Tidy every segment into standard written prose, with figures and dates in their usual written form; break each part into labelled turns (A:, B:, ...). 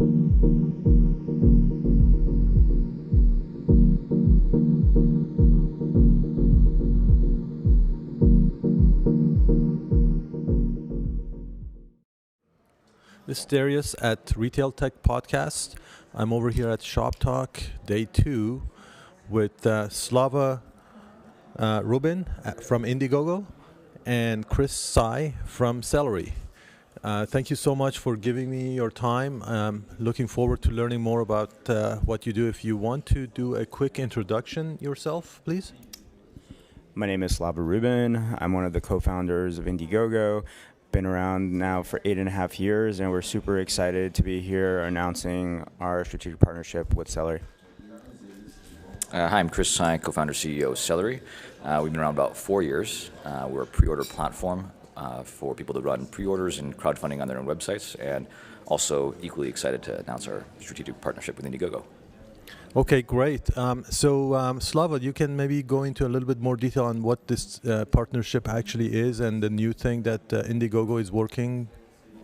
A: This is Darius at Retail Tech Podcast. I'm over here at Shop Talk Day 2 with Slava Rubin from Indiegogo and Chris Tsai from Celery. Thank you so much for giving me your time. I'm looking forward to learning more about what you do. If you want to do a quick introduction yourself, please.
B: My name is Slava Rubin. I'm one of the co-founders of Indiegogo. Been around now for 8.5 years, and we're super excited to be here announcing our strategic partnership with Celery.
C: Hi, I'm Chris Tsai, co-founder CEO of Celery. We've been around about 4 years. We're a pre-order platform for people to run pre-orders and crowdfunding on their own websites, and also equally excited to announce our strategic partnership with Indiegogo.
A: Okay, great. So Slava, you can maybe go into a little bit more detail on what this partnership actually is and the new thing that Indiegogo is working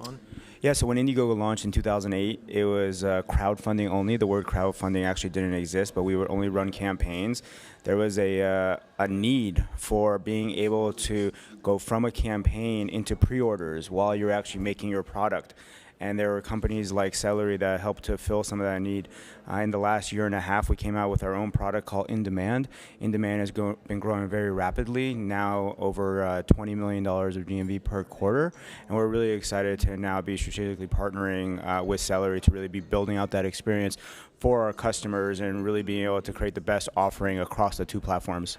A: on?
B: Yeah, so when Indiegogo launched in 2008, it was crowdfunding only. The word crowdfunding actually didn't exist, but we would only run campaigns. There was a need for being able to go from a campaign into pre-orders while you're actually making your product. And there were companies like Celery that helped to fill some of that need. In the last 1.5 years, we came out with our own product called In Demand. In Demand has been growing very rapidly, now over $20 million of GMV per quarter. And we're really excited to now be strategically partnering with Celery to really be building out that experience for our customers and really being able to create the best offering across the two platforms.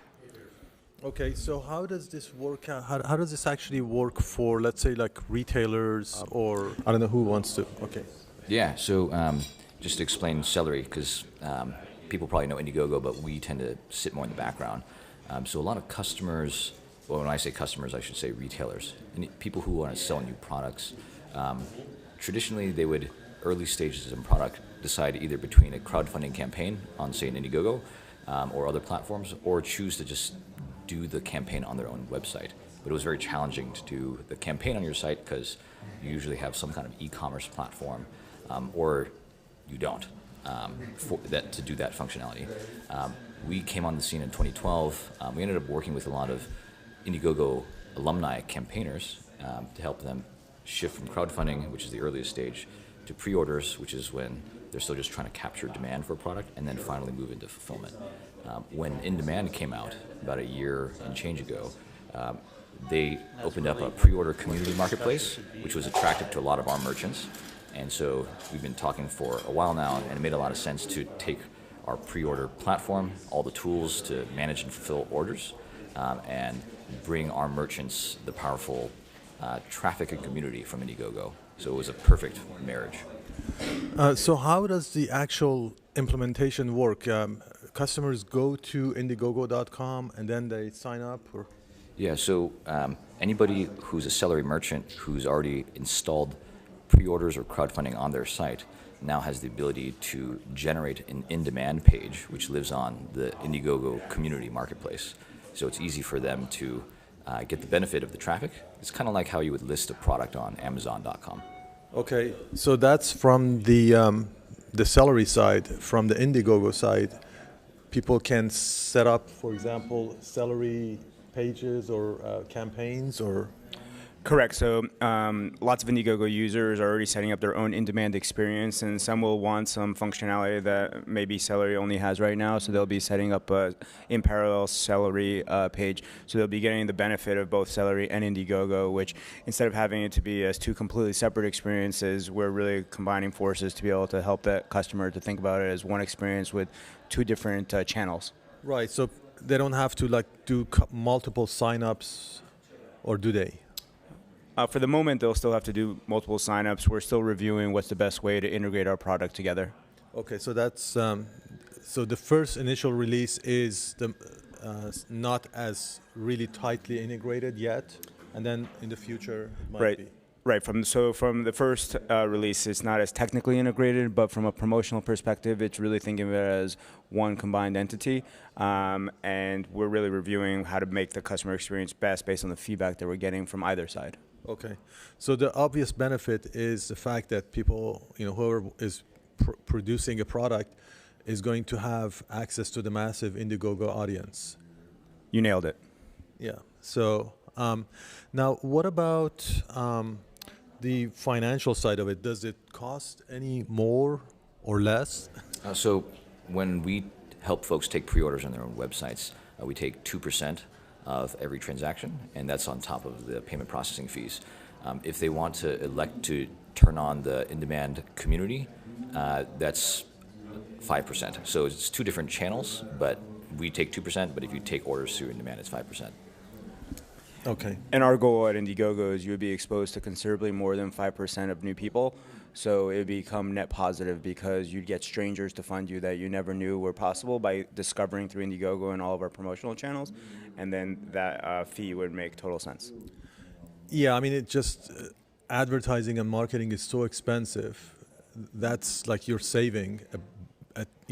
A: Okay, so how does this work out? How does this actually work for, let's say, like retailers or, I don't know who wants to, okay.
C: Yeah, so just to explain Celery, because people probably know Indiegogo, but we tend to sit more in the background. So a lot of customers, well, when I say customers, I should say retailers, and people who want to sell new products. Traditionally, they would, early stages of a product, decide either between a crowdfunding campaign on, say, an Indiegogo or other platforms, or choose to just do the campaign on their own website. But it was very challenging to do the campaign on your site because you usually have some kind of e-commerce platform, or you don't, to do that functionality. We came on the scene in 2012. We ended up working with a lot of Indiegogo alumni campaigners to help them shift from crowdfunding, which is the earliest stage, to pre-orders, which is when they're still just trying to capture demand for a product, and then finally move into fulfillment. When In Demand came out about 1 year and change ago, they opened up a pre-order community marketplace, which was attractive to a lot of our merchants. And so we've been talking for a while now, and it made a lot of sense to take our pre-order platform, all the tools to manage and fulfill orders, and bring our merchants the powerful traffic and community from Indiegogo. So it was a perfect marriage.
A: So how does the actual implementation work? Customers go to Indiegogo.com and then they sign up? Or?
C: Yeah, so anybody who's a Celery merchant who's already installed pre-orders or crowdfunding on their site now has the ability to generate an in-demand page, which lives on the Indiegogo community marketplace. So it's easy for them to get the benefit of the traffic. It's kind of like how you would list a product on Amazon.com.
A: Okay, so that's from the Celery side. From the Indiegogo side, people can set up, for example, Celery pages or campaigns, or?
B: Correct. So lots of Indiegogo users are already setting up their own in-demand experience, and some will want some functionality that maybe Celery only has right now. So they'll be setting up a in parallel Celery page. So they'll be getting the benefit of both Celery and Indiegogo, which instead of having it to be as two completely separate experiences, we're really combining forces to be able to help that customer to think about it as one experience with two different channels.
A: Right. So they don't have to like do multiple signups, or do they?
B: For the moment, they'll still have to do multiple signups. We're still reviewing what's the best way to integrate our product together.
A: Okay, so that's so the first initial release is not as really tightly integrated yet, and then in the future it might be.
B: Right. From the first release, it's not as technically integrated, but from a promotional perspective, it's really thinking of it as one combined entity. And we're really reviewing how to make the customer experience best based on the feedback that we're getting from either side.
A: Okay. So the obvious benefit is the fact that people, whoever is producing a product is going to have access to the massive Indiegogo audience.
B: You nailed it.
A: Yeah. So now what about the financial side of it? Does it cost any more or less?
C: So when we help folks take pre-orders on their own websites, we take 2% of every transaction, and that's on top of the payment processing fees. If they want to elect to turn on the in-demand community, that's 5%. So it's two different channels, but we take 2%, but if you take orders through in-demand, it's 5%.
A: Okay.
B: And our goal at Indiegogo is you would be exposed to considerably more than 5% of new people. So it would become net positive because you'd get strangers to fund you that you never knew were possible by discovering through Indiegogo and all of our promotional channels. And then that fee would make total sense.
A: Yeah, I mean, it just advertising and marketing is so expensive. That's like you're saving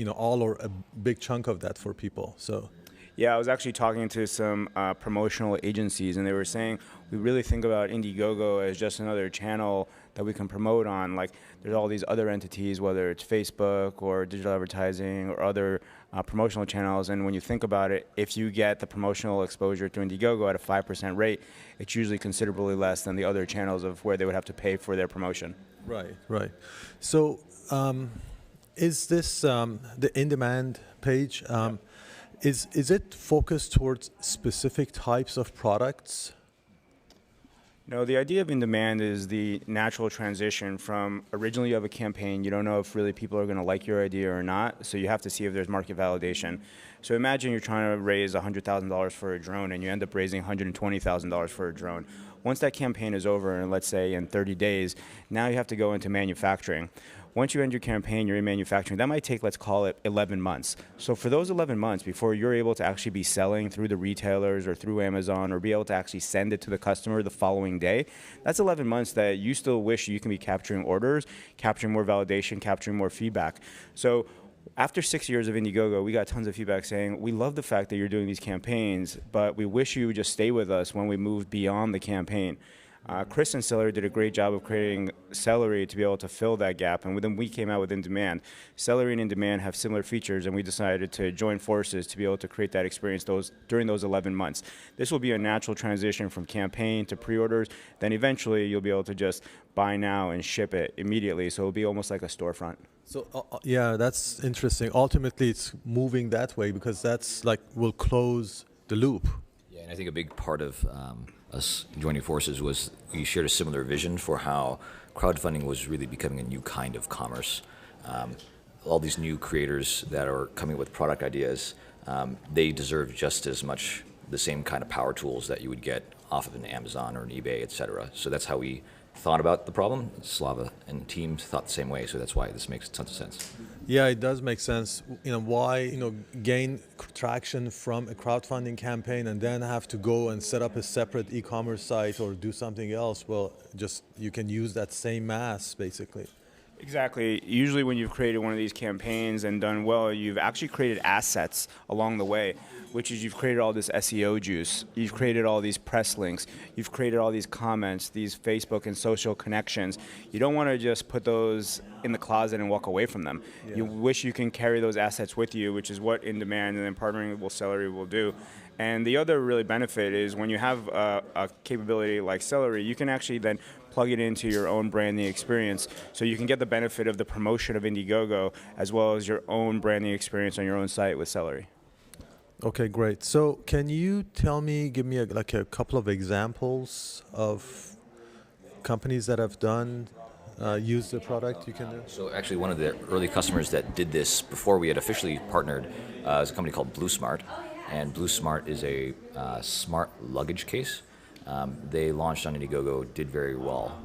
A: all or a big chunk of that for people. So.
B: Yeah, I was actually talking to some promotional agencies, and they were saying we really think about Indiegogo as just another channel that we can promote on. Like, there's all these other entities, whether it's Facebook or digital advertising or other promotional channels. And when you think about it, if you get the promotional exposure to Indiegogo at a 5% rate, it's usually considerably less than the other channels of where they would have to pay for their promotion.
A: Right, right. So is this the in-demand page? Is it focused towards specific types of products?
B: No, the idea of in-demand is the natural transition from originally you have a campaign, you don't know if really people are going to like your idea or not, so you have to see if there's market validation. So imagine you're trying to raise $100,000 for a drone and you end up raising $120,000 for a drone. Once that campaign is over, and let's say in 30 days, now you have to go into manufacturing. Once you end your campaign, you're in manufacturing. That might take, let's call it, 11 months. So for those 11 months, before you're able to actually be selling through the retailers or through Amazon or be able to actually send it to the customer the following day, that's 11 months that you still wish you can be capturing orders, capturing more validation, capturing more feedback. So after 6 years of Indiegogo, we got tons of feedback saying, we love the fact that you're doing these campaigns, but we wish you would just stay with us when we move beyond the campaign. Chris and Celery did a great job of creating Celery to be able to fill that gap, and then we came out with In-Demand. Celery and In-Demand have similar features, and we decided to join forces to be able to create that experience during those 11 months. This will be a natural transition from campaign to pre-orders. Then eventually you'll be able to just buy now and ship it immediately, so it'll be almost like a storefront.
A: So yeah, that's interesting. Ultimately, it's moving that way because that's like will close the loop.
C: Yeah, and I think a big part of us joining forces was we shared a similar vision for how crowdfunding was really becoming a new kind of commerce. All these new creators that are coming with product ideas, they deserve just as much the same kind of power tools that you would get off of an Amazon or an eBay, et cetera. So that's how we thought about the problem. Slava and teams thought the same way, so that's why this makes tons of sense.
A: Yeah, it does make sense. Why gain traction from a crowdfunding campaign and then have to go and set up a separate e-commerce site or do something else? Well, just you can use that same mass basically.
B: Exactly. Usually when you've created one of these campaigns and done well, you've actually created assets along the way, which is you've created all this SEO juice, you've created all these press links, you've created all these comments, these Facebook and social connections. You don't want to just put those in the closet and walk away from them. Yeah. You wish you can carry those assets with you, which is what In-Demand and then partnering with Celery will do. And the other really benefit is when you have a capability like Celery, you can actually then plug it into your own branding experience, so you can get the benefit of the promotion of Indiegogo as well as your own branding experience on your own site with Celery.
A: Okay, great. So can you give me a couple of examples of companies that have used the product you can do?
C: So actually one of the early customers that did this before we had officially partnered is a company called BlueSmart. And BlueSmart is a smart luggage case. They launched on Indiegogo, did very well.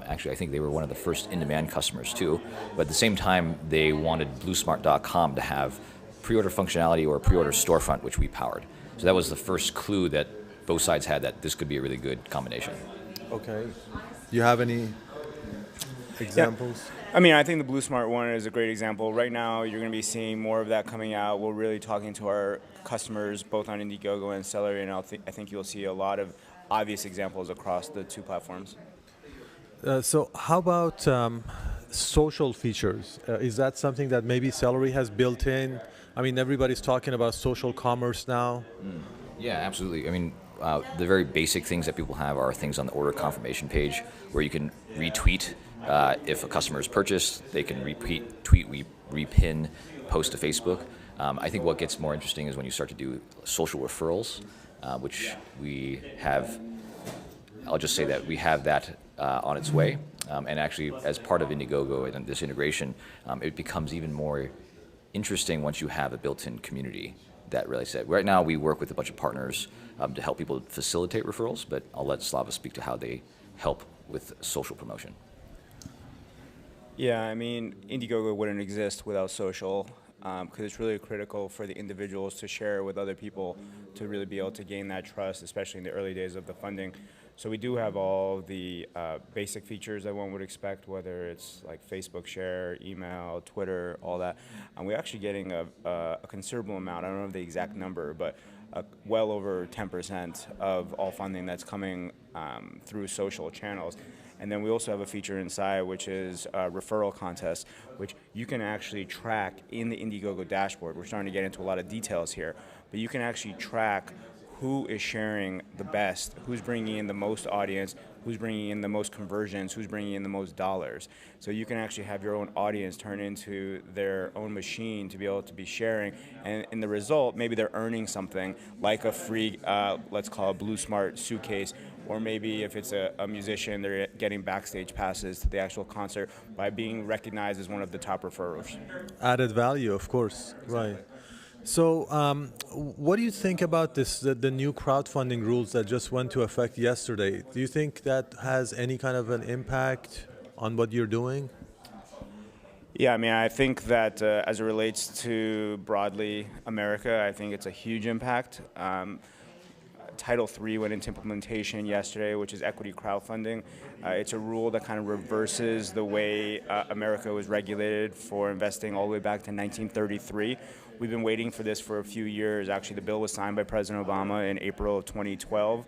C: Actually, I think they were one of the first in-demand customers too. But at the same time, they wanted BlueSmart.com to have pre-order functionality or a pre-order storefront, which we powered. So that was the first clue that both sides had that this could be a really good combination.
A: Okay. Do you have any examples?
B: Yeah. I mean, I think the BlueSmart one is a great example. Right now, you're going to be seeing more of that coming out. We're really talking to our customers, both on Indiegogo and Celery, and I think you'll see a lot of obvious examples across the two platforms.
A: So how about social features? Is that something that maybe Celery has built in? I mean, everybody's talking about social commerce now.
C: Yeah, absolutely. I mean, the very basic things that people have are things on the order confirmation page where you can retweet if a customer is purchased. They can tweet, repin, post to Facebook. I think what gets more interesting is when you start to do social referrals, which we have. I'll just say that we have that on its way. And actually, as part of Indiegogo and this integration, it becomes even more interesting once you have a built-in community that really said. Right now, we work with a bunch of partners to help people facilitate referrals, but I'll let Slava speak to how they help with social promotion.
B: Yeah, I mean, Indiegogo wouldn't exist without social because it's really critical for the individuals to share with other people to really be able to gain that trust, especially in the early days of the funding. So we do have all the basic features that one would expect, whether it's like Facebook share, email, Twitter, all that. And we're actually getting a considerable amount, I don't know the exact number, but well over 10% of all funding that's coming through social channels. And then we also have a feature inside which is a referral contest, which you can actually track in the Indiegogo dashboard. We're starting to get into a lot of details here, but you can actually track who is sharing the best, who's bringing in the most audience, who's bringing in the most conversions, who's bringing in the most dollars. So you can actually have your own audience turn into their own machine to be able to be sharing. And in the result, maybe they're earning something like a free, let's call it Blue Smart suitcase, or maybe if it's a musician, they're getting backstage passes to the actual concert by being recognized as one of the top referrals.
A: Added value, of course, right. So what do you think about this, the new crowdfunding rules that just went to effect yesterday? Do you think that has any kind of an impact on what you're doing?
B: Yeah, I mean, I think that as it relates to broadly America, I think it's a huge impact. Title III went into implementation yesterday, which is equity crowdfunding. It's a rule that kind of reverses the way America was regulated for investing all the way back to 1933. We've been waiting for this for a few years. Actually, the bill was signed by President Obama in April of 2012.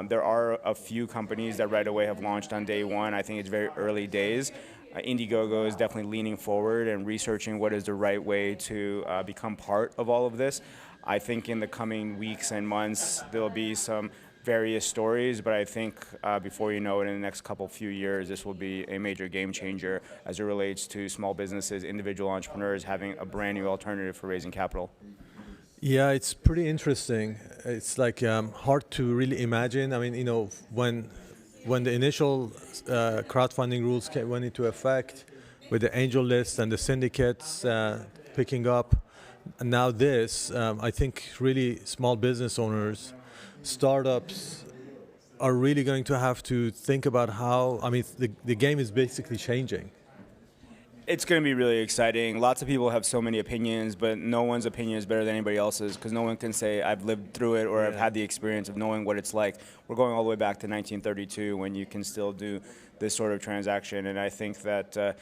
B: There are a few companies that right away have launched on day one. I think it's very early days. Indiegogo is definitely leaning forward and researching what is the right way to become part of all of this. I think in the coming weeks and months, there'll be some various stories, but I think before you know it, in the next few years, this will be a major game changer as it relates to small businesses, individual entrepreneurs having a brand new alternative for raising capital.
A: Yeah, it's pretty interesting. It's like hard to really imagine. I mean, you know, when the initial crowdfunding rules went into effect with the angel list and the syndicates picking up, and now this, I think really small business owners, startups are really going to have to think about how, I mean, the game is basically changing.
B: It's going to be really exciting. Lots of people have so many opinions, but no one's opinion is better than anybody else's because no one can say, I've lived through it or I've had the experience of knowing what it's like. We're going all the way back to 1932 when you can still do this sort of transaction, and I think that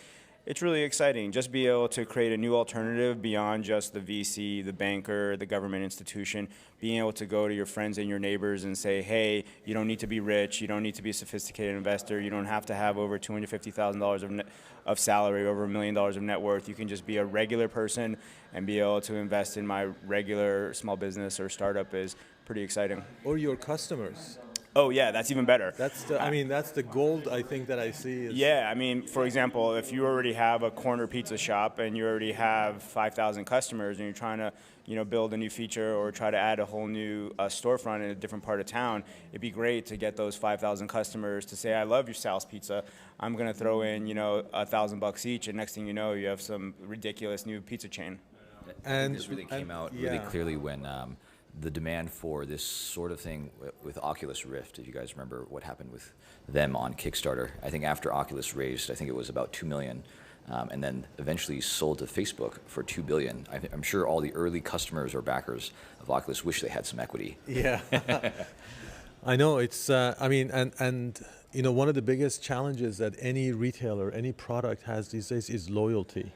B: it's really exciting. Just be able to create a new alternative beyond just the VC, the banker, the government institution, being able to go to your friends and your neighbors and say, hey, you don't need to be rich, you don't need to be a sophisticated investor, you don't have to have over $250,000 of salary, over $1 million of net worth. You can just be a regular person and be able to invest in my regular small business or startup is pretty exciting.
A: Or your customers.
B: Oh yeah, that's even better.
A: That's the, I mean, that's the gold I think that I see.
B: Yeah, I mean, for example, if you already have a corner pizza shop and you already have 5,000 customers and you're trying to, you know, build a new feature or try to add a whole new storefront in a different part of town, it'd be great to get those 5,000 customers to say, I love your Sal's Pizza. I'm going to throw in, you know, $1,000 each, and next thing you know, you have some ridiculous new pizza chain.
C: And this really came out really clearly when the demand for this sort of thing with Oculus Rift, if you guys remember what happened with them on Kickstarter. I think after Oculus raised, I think it was about $2 million, and then eventually sold to Facebook for $2 billion. I'm sure all the early customers or backers of Oculus wish they had some equity.
A: Yeah. I know, it's, I mean, and you know, one of the biggest challenges that any retailer, any product has these days is loyalty.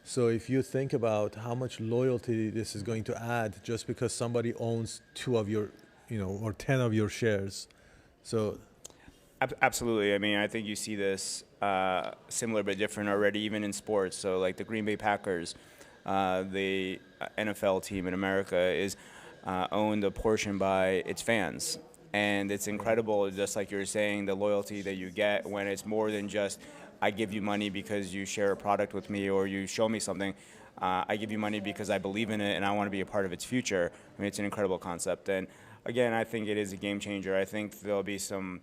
A: So if you think about how much loyalty this is going to add just because somebody owns 2 of your, you know, or 10 of your shares. So
B: Absolutely. I mean, I think you see this similar but different already, even in sports. So, like the Green Bay Packers, the NFL team in America is owned a portion by its fans. And it's incredible, just like you were saying, the loyalty that you get when it's more than just, I give you money because you share a product with me or you show me something. I give you money because I believe in it and I want to be a part of its future. I mean, it's an incredible concept. And again, I think it is a game changer. I think there'll be some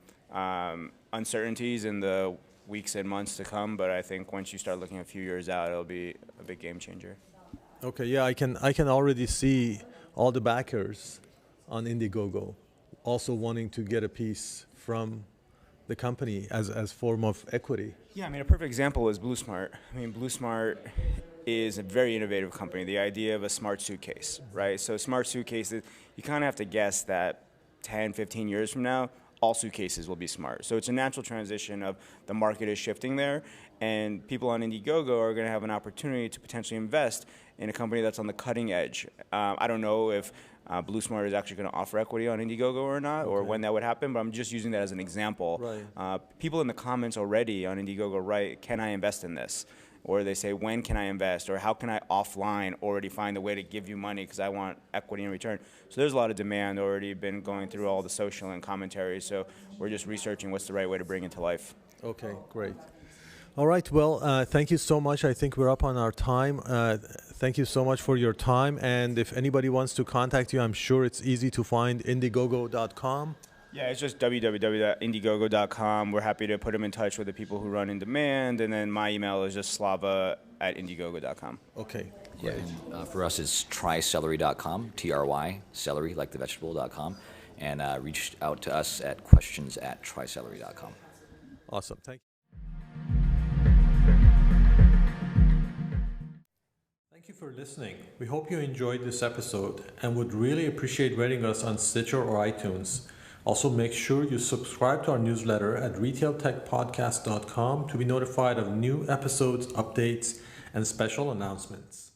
B: uncertainties in the weeks and months to come, but I think once you start looking a few years out, it'll be a big game changer.
A: Okay, yeah, I can already see all the backers on Indiegogo also wanting to get a piece from the company as form of equity.
B: Yeah, I mean, a perfect example is BlueSmart. I mean, BlueSmart is a very innovative company. The idea of a smart suitcase, right? So smart suitcases, you kind of have to guess that 10, 15 years from now, all suitcases will be smart. So it's a natural transition of the market is shifting there, and people on Indiegogo are going to have an opportunity to potentially invest in a company that's on the cutting edge. I don't know if BlueSmart is actually going to offer equity on Indiegogo or not, or when that would happen, but I'm just using that as an example.
A: Right.
B: People in the comments already on Indiegogo write, can I invest in this? Or they say, when can I invest? Or how can I offline already find a way to give you money because I want equity in return? So there's a lot of demand already been going through all the social and commentary. So we're just researching what's the right way to bring it to life.
A: Okay, great. All right, well, thank you so much. I think we're up on our time. Thank you so much for your time. And if anybody wants to contact you, I'm sure it's easy to find Indiegogo.com.
B: Yeah, it's just www.indiegogo.com. We're happy to put them in touch with the people who run in demand. And then my email is just slava@indiegogo.com.
A: Okay,
C: Yeah,
A: great.
C: and, for us, it's trycelery.com, Try, celery, like the vegetable.com. And reach out to us at questions@trycelery.com.
A: Awesome. Thank you. Thank you for listening. We hope you enjoyed this episode and would really appreciate rating us on Stitcher or iTunes. Also, make sure you subscribe to our newsletter at retailtechpodcast.com to be notified of new episodes, updates, and special announcements.